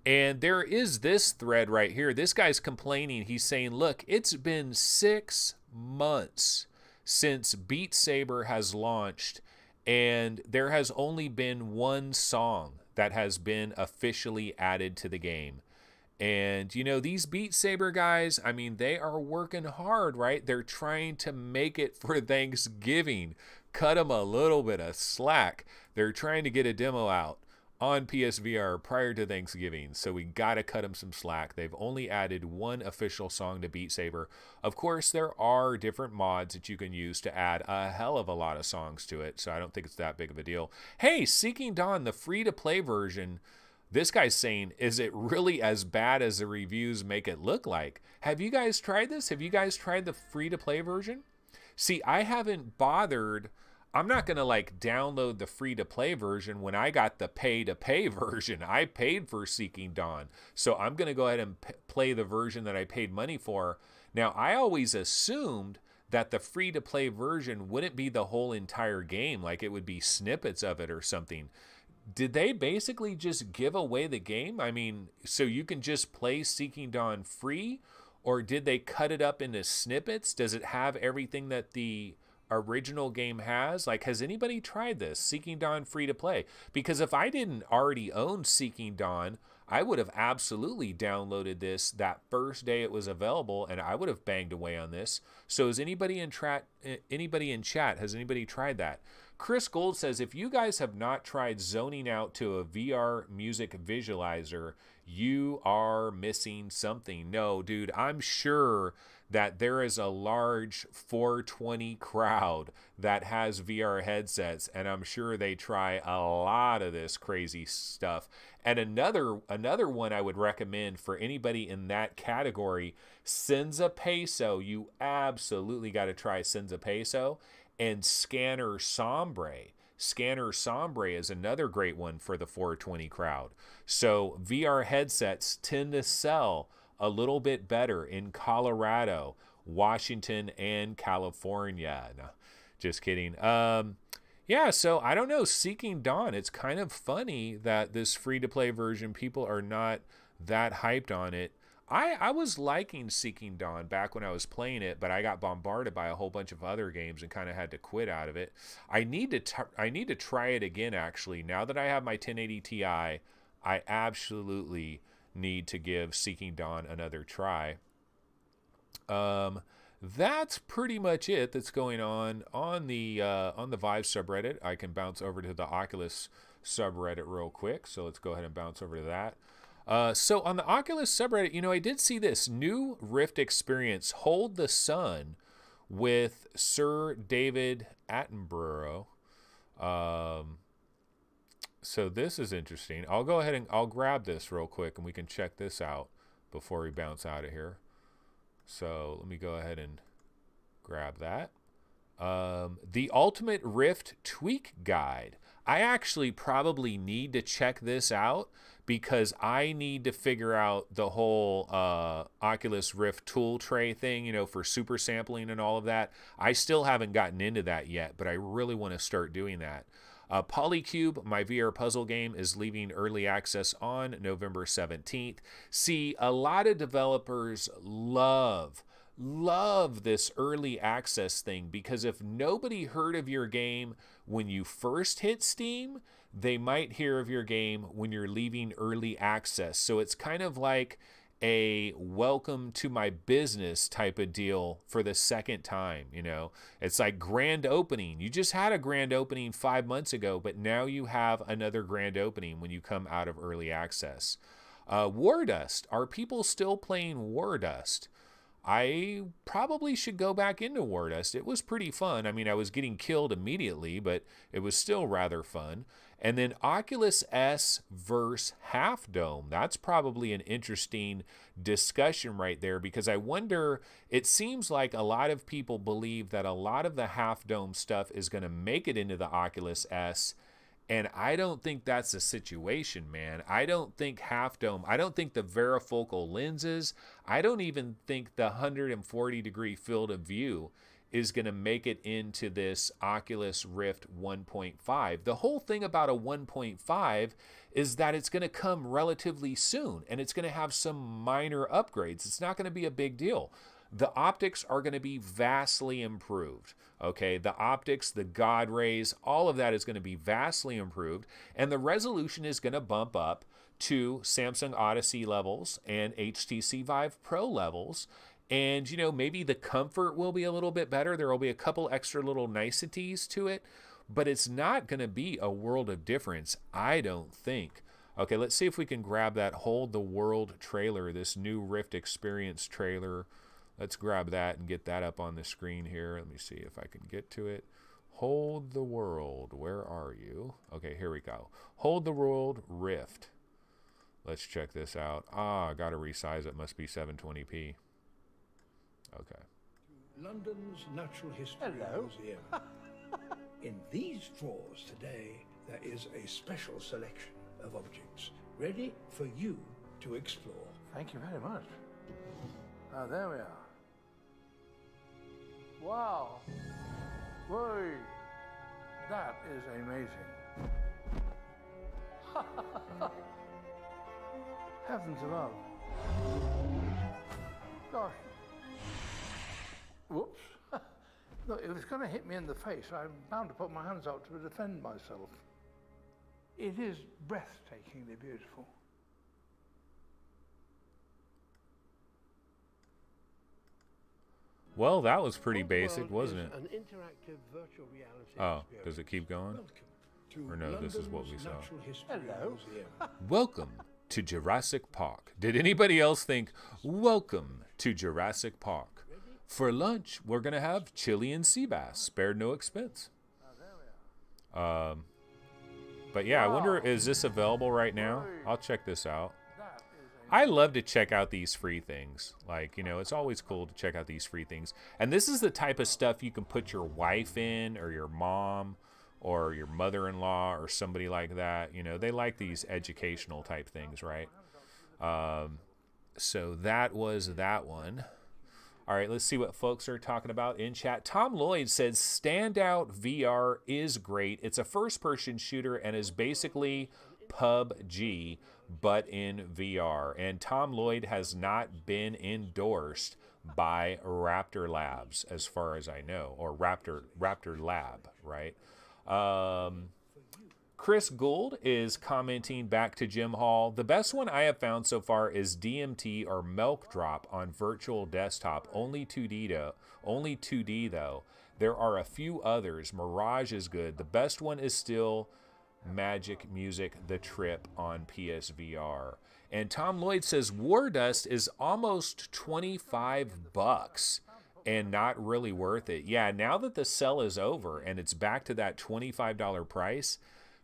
And there is this thread right here. This guy's complaining. He's saying, look, it's been 6 months since Beat Saber has launched, and there has only been one song that has been officially added to the game. And, you know, these Beat Saber guys, I mean, they are working hard, right? They're trying to make it for Thanksgiving. Cut them a little bit of slack. They're trying to get a demo out on PSVR prior to Thanksgiving, so we gotta cut them some slack. They've only added one official song to Beat Saber. Of course, there are different mods that you can use to add a hell of a lot of songs to it, so I don't think it's that big of a deal. Hey, Seeking Dawn, the free-to-play version, this guy's saying, is it really as bad as the reviews make it look like? Have you guys tried this? Have you guys tried the free-to-play version? See, I haven't bothered. I'm not going to like download the free-to-play version when I got the pay-to-pay version. I paid for Seeking Dawn. So I'm going to go ahead and play the version that I paid money for. Now, I always assumed that the free-to-play version wouldn't be the whole entire game. Like it would be snippets of it or something. Did they basically just give away the game? I mean, so you can just play Seeking Dawn free? Or did they cut it up into snippets? Does it have everything that the original game has? Like, has anybody tried this? Seeking Dawn free to play? Because if I didn't already own Seeking Dawn, I would have absolutely downloaded this that first day it was available, and I would have banged away on this. So is anybody in chat, has anybody tried that? Chris Gold says, if you guys have not tried zoning out to a VR music visualizer, you are missing something. No, dude, I'm sure that there is a large 420 crowd that has VR headsets, and I'm sure they try a lot of this crazy stuff. And another one I would recommend for anybody in that category, Senza Peso. You absolutely got to try Senza Peso. And Scanner Sombre. Scanner Sombre is another great one for the 420 crowd. So VR headsets tend to sell a little bit better in Colorado, Washington, and California. No, just kidding. Yeah, so I don't know. Seeking Dawn, it's kind of funny that this free-to-play version, people are not that hyped on it. I was liking Seeking Dawn back when I was playing it, but I got bombarded by a whole bunch of other games and kind of had to quit out of it. I need to try it again, actually. Now that I have my 1080 Ti, I absolutely need to give Seeking Dawn another try. That's pretty much it that's going on the Vive subreddit. I can bounce over to the Oculus subreddit real quick, so let's go ahead and bounce over to that. So on the Oculus subreddit, you know, I did see this new Rift experience, Hold the Sun, with Sir David Attenborough. So this is interesting. I'll go ahead and I'll grab this real quick and we can check this out before we bounce out of here. So let me go ahead and grab that. The Ultimate Rift Tweak Guide. I actually probably need to check this out because I need to figure out the whole Oculus Rift tool tray thing, you know, for super sampling and all of that. I still haven't gotten into that yet, but I really want to start doing that. Polycube, my VR puzzle game, is leaving early access on November 17th. See, a lot of developers love this early access thing because if nobody heard of your game when you first hit Steam, they might hear of your game when you're leaving early access. So it's kind of like a welcome to my business type of deal for the second time, you know. It's like grand opening. You just had a grand opening 5 months ago, but now you have another grand opening when you come out of early access. War Dust. Are people still playing War Dust? I probably should go back into War Dust. It was pretty fun. I mean, I was getting killed immediately, but it was still rather fun. And then Oculus S versus Half Dome. That's probably an interesting discussion right there because I wonder, it seems like a lot of people believe that a lot of the Half Dome stuff is going to make it into the Oculus S And I don't think that's the situation, man. I don't think half dome, I don't think the varifocal lenses, I don't even think the 140-degree field of view is going to make it into this Oculus Rift 1.5. The whole thing about a 1.5 is that it's going to come relatively soon, and it's going to have some minor upgrades. It's not going to be a big deal. The optics are going to be vastly improved. Okay, the optics, the God rays, all of that is going to be vastly improved, and the resolution is going to bump up to Samsung Odyssey levels and HTC Vive Pro levels. And, you know, maybe the comfort will be a little bit better. There will be a couple extra little niceties to it, but it's not going to be a world of difference, I don't think. Okay, let's see if we can grab that Hold the World trailer, this new Rift Experience trailer. Let's grab that and get that up on the screen here. Let me see if I can get to it. Hold the World, where are you? Okay, here we go. Hold the World Rift. Let's check this out. Ah, got to resize it. Must be 720p. Okay. London's Natural History Museum. In these drawers today, there is a special selection of objects ready for you to explore. Thank you very much. Ah, there we are. Wow. Whoa. That is amazing. Heavens above. Gosh. Whoops. Look, if it's going to hit me in the face, I'm bound to put my hands out to defend myself. It is breathtakingly beautiful. Well, that was pretty basic, wasn't it? An interactive virtual reality Oh, experience. does it keep going? To Or no, this is what we London's saw. Natural History Museum. Welcome to Jurassic Park. Did anybody else think, welcome to Jurassic Park? For lunch, we're going to have chili and sea bass, spared no expense. But yeah, I wonder, is this available right now? I'll check this out. I love to check out these free things. Like, you know, it's always cool to check out these free things. And this is the type of stuff you can put your wife in, or your mom, or your mother-in-law, or somebody like that. You know, they like these educational type things, right? So that was that one. All right, let's see what folks are talking about in chat. Tom Lloyd says, Standout VR is great. It's a first-person shooter and is basically PUBG, but in VR. And Tom Lloyd has not been endorsed by Raptor Labs, as far as I know, or Raptor Lab, right? Chris Gould is commenting back to Jim Hall. The best one I have found so far is DMT or Milk Drop on virtual desktop. Only 2D though. There are a few others. Mirage is good. The best one is still Magic Music The Trip on PSVR. And Tom Lloyd says Wardust is almost $25 and not really worth it. Yeah, now that the sale is over and it's back to that $25 price,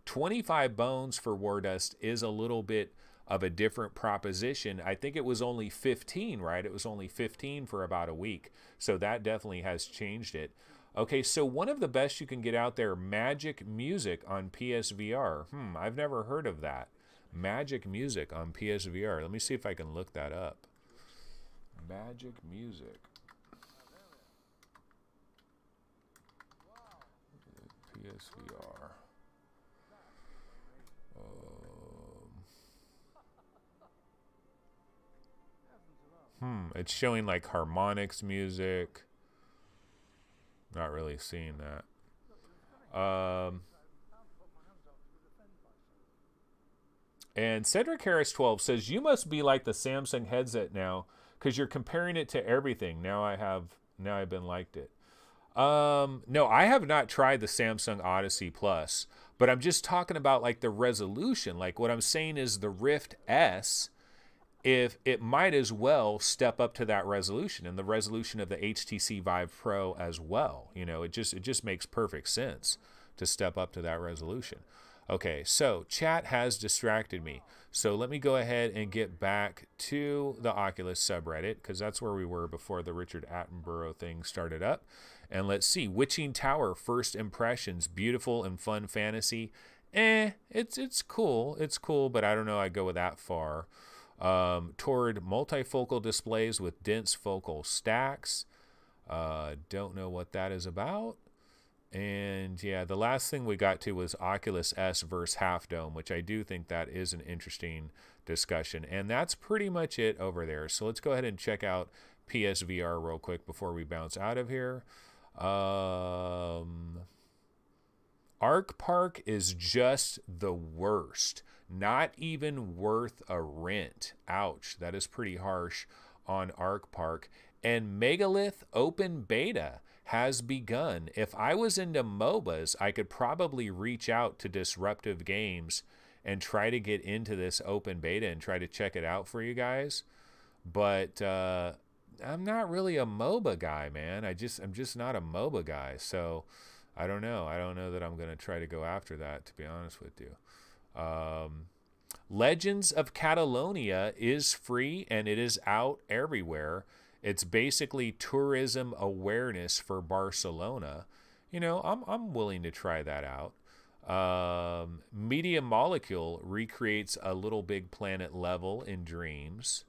25 bones for Wardust is a little bit of a different proposition. I think it was only 15, right? It was only 15 for about a week. So that definitely has changed it. Okay, so one of the best you can get out there, Magic Music on PSVR. I've never heard of that. Magic Music on PSVR. Let me see if I can look that up. Magic Music. PSVR. It's showing like harmonics music. Not really seeing that. And Cedric Harris 12 says, you must be like the Samsung headset now because you're comparing it to everything. Now I've been liked it. No, I have not tried the Samsung Odyssey Plus, but I'm just talking about like the resolution. Like what I'm saying is the Rift S, if it might as well step up to that resolution and the resolution of the HTC Vive Pro as well. You know, it just makes perfect sense to step up to that resolution. Okay, so chat has distracted me. So let me go ahead and get back to the Oculus subreddit because that's where we were before the Richard Attenborough thing started up. And let's see, Witching Tower, first impressions, beautiful and fun fantasy. It's cool. It's cool, but I don't know I'd go that far. Toward multifocal displays with dense focal stacks. Don't know what that is about. And yeah, the last thing we got to was Oculus S versus Half Dome, which I do think that is an interesting discussion. And that's pretty much it over there. So let's go ahead and check out PSVR real quick before we bounce out of here. Arc Park is just the worst. Not even worth a rent. Ouch, that is pretty harsh on Arc Park. And Megalith Open Beta has begun. If I was into MOBAs, I could probably reach out to Disruptive Games and try to get into this open beta and try to check it out for you guys. But I'm not really a MOBA guy, man. I'm just not a MOBA guy. So I don't know. I don't know that I'm going to try to go after that, to be honest with you. Legends of Catalonia is free and it is out everywhere. It's basically tourism awareness for Barcelona. You know, I'm willing to try that out. Media Molecule recreates a Little Big Planet level in Dreams.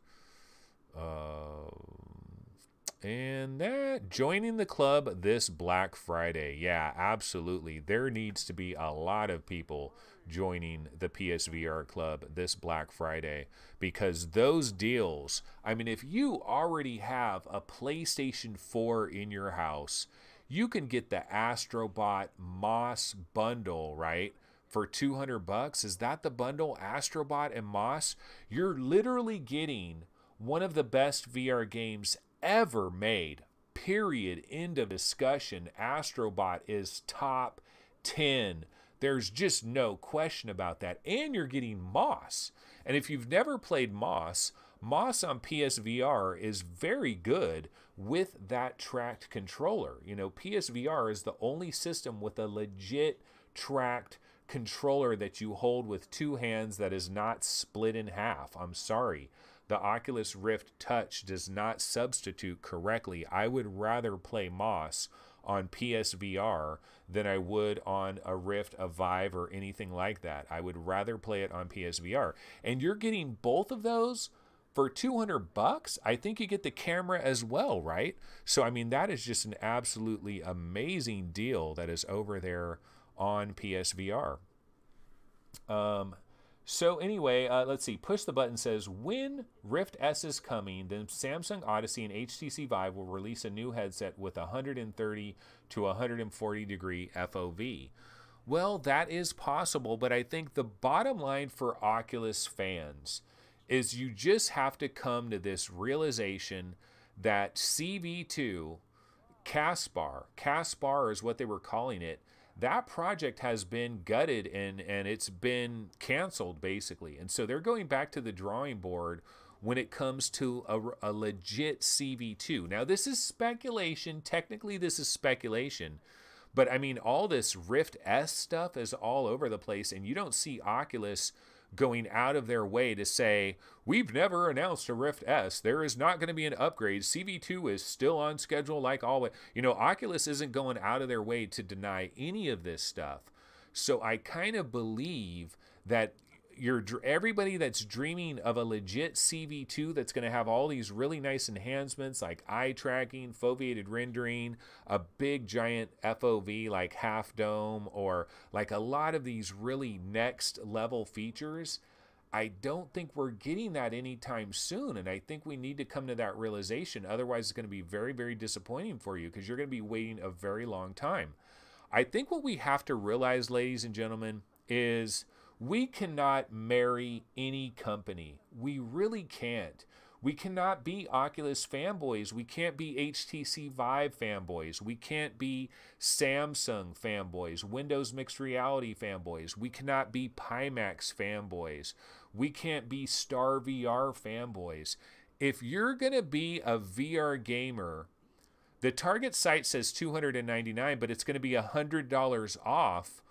And that, joining the club this Black Friday. Yeah, absolutely. There needs to be a lot of people joining the PSVR club this Black Friday, because those deals, I mean, if you already have a PlayStation 4 in your house, you can get the Astrobot Moss bundle, right? For $200. Is that the bundle, Astrobot and Moss? You're literally getting one of the best VR games ever made. Period. End of discussion. Astrobot is top 10. There's just no question about that. And you're getting Moss. And if you've never played Moss, Moss on PSVR is very good with that tracked controller. You know, PSVR is the only system with a legit tracked controller that you hold with two hands that is not split in half. I'm sorry. The Oculus Rift Touch does not substitute correctly. I would rather play Moss on PSVR than I would on a Rift, a Vive, or anything like that. I would rather play it on PSVR. And you're getting both of those for $200. I think you get the camera as well, right? So, I mean, that is just an absolutely amazing deal that is over there on PSVR. So anyway, let's see. Push the Button says, when Rift S is coming, then Samsung Odyssey and HTC Vive will release a new headset with 130 to 140 degree FOV. Well, that is possible, but I think the bottom line for Oculus fans is you just have to come to this realization that CV2, Caspar is what they were calling it, that project has been gutted and it's been canceled, basically. And so they're going back to the drawing board when it comes to a legit CV2. Now, this is speculation. Technically, this is speculation. But, I mean, all this Rift S stuff is all over the place, and you don't see Oculus going out of their way to say, we've never announced a Rift S. There is not going to be an upgrade. CV2 is still on schedule like always. You know, Oculus isn't going out of their way to deny any of this stuff. So I kind of believe that everybody that's dreaming of a legit CV2 that's going to have all these really nice enhancements like eye tracking, foveated rendering, a big giant FOV like Half Dome, or like a lot of these really next level features, I don't think we're getting that anytime soon. And I think we need to come to that realization. Otherwise, it's going to be very, very disappointing for you because you're going to be waiting a very long time. I think what we have to realize, ladies and gentlemen, is we cannot marry any company. We really can't. We cannot be Oculus fanboys. We can't be HTC Vive fanboys. We can't be Samsung fanboys, Windows Mixed Reality fanboys. We cannot be Pimax fanboys. We can't be Star VR fanboys. If you're going to be a VR gamer, the target site says $299, but it's going to be $100 off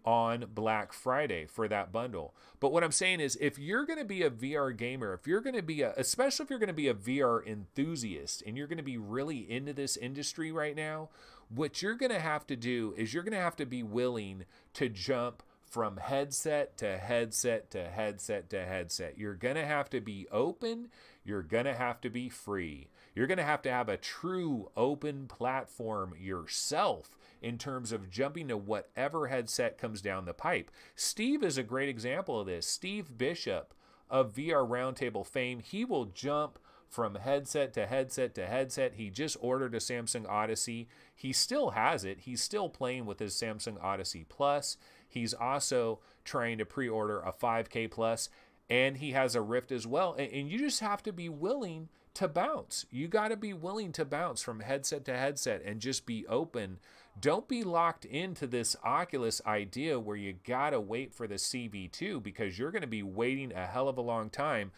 on Black Friday for that bundle. But what I'm saying is, if you're going to be a VR gamer, if you're going to be especially if you're going to be a VR enthusiast and you're going to be really into this industry right now, what you're going to have to do is you're going to have to be willing to jump from headset to headset to headset to headset. You're going to have to be open. You're going to have to be free. You're going to have a true open platform yourself in terms of jumping to whatever headset comes down the pipe. Steve is a great example of this. Steve Bishop of VR Roundtable fame, he will jump from headset to headset to headset. He just ordered a Samsung Odyssey. He still has it. He's still playing with his Samsung Odyssey Plus. He's also trying to pre-order a 5K Plus, and he has a Rift as well. And you just have to be willing to bounce. You got to be willing to bounce from headset to headset and just be open. Don't be locked into this Oculus idea where you got to wait for the CV2, because you're going to be waiting a hell of a long time.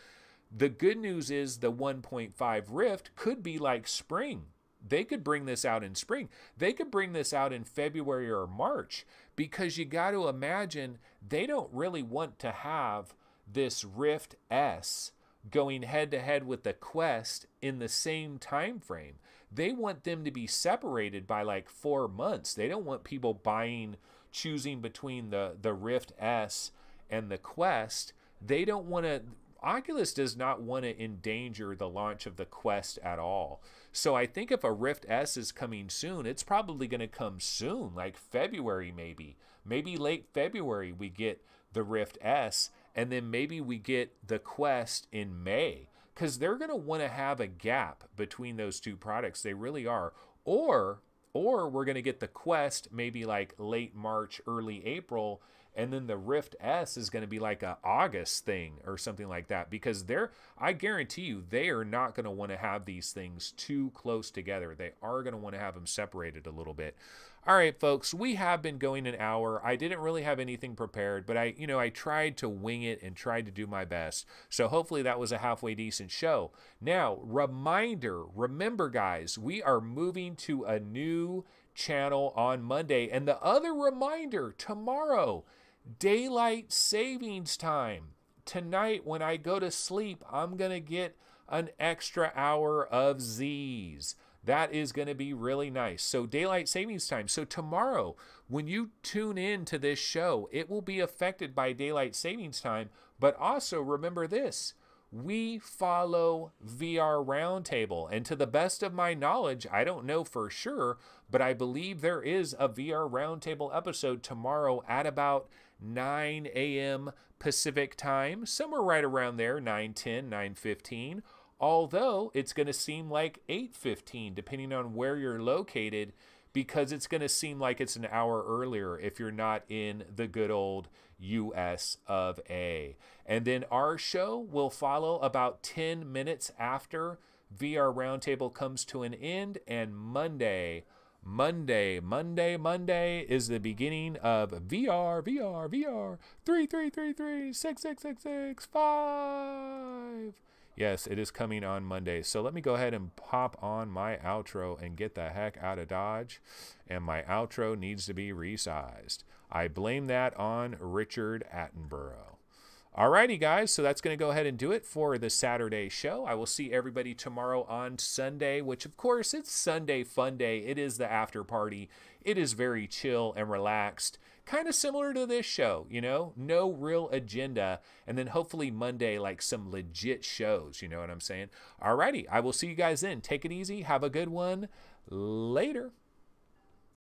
The good news is the 1.5 Rift could be like spring. They could bring this out in spring. They could bring this out in February or March, because you got to imagine they don't really want to have this Rift S going head to head with the Quest in the same time frame. They want them to be separated by like 4 months. They don't want people choosing between the Rift S and the Quest. They don't want to, Oculus does not want to endanger the launch of the Quest at all. So I think if a Rift S is coming soon, it's probably going to come soon, like February maybe. Maybe late February we get the Rift S, and then maybe we get the Quest in May, because they're going to want to have a gap between those two products. They really are. Or we're going to get the Quest maybe like late March, early April, and then the Rift S is going to be like a August thing or something like that, because I guarantee you, they are not going to want to have these things too close together. They are going to want to have them separated a little bit. All right, folks, we have been going an hour. I didn't really have anything prepared, but I tried to wing it and tried to do my best. So hopefully that was a halfway decent show. Now, remember guys, we are moving to a new channel on Monday. And the other reminder, tomorrow, daylight savings time. Tonight when I go to sleep, I'm going to get an extra hour of Z's. That is going to be really nice. So daylight savings time. So tomorrow, when you tune in to this show, it will be affected by daylight savings time. But also remember this, we follow VR Roundtable. And to the best of my knowledge, I don't know for sure, but I believe there is a VR Roundtable episode tomorrow at about 9 a.m. Pacific time, somewhere right around there, 9:10, 9:15. Although it's going to seem like 8:15, depending on where you're located, because it's going to seem like it's an hour earlier if you're not in the good old US of A. And then our show will follow about 10 minutes after VR Roundtable comes to an end, and Monday is the beginning of VR 3333666665. Yes, it is coming on Monday. So let me go ahead and pop on my outro and get the heck out of Dodge. And my outro needs to be resized. I blame that on Richard Attenborough. Alrighty, guys, so that's going to go ahead and do it for the Saturday show. I will see everybody tomorrow on Sunday, which, of course, it's Sunday Fun Day. It is the after party. It is very chill and relaxed, kind of similar to this show, you know, no real agenda. And then hopefully Monday, like some legit shows, you know what I'm saying? Alrighty, I will see you guys then. Take it easy. Have a good one. Later.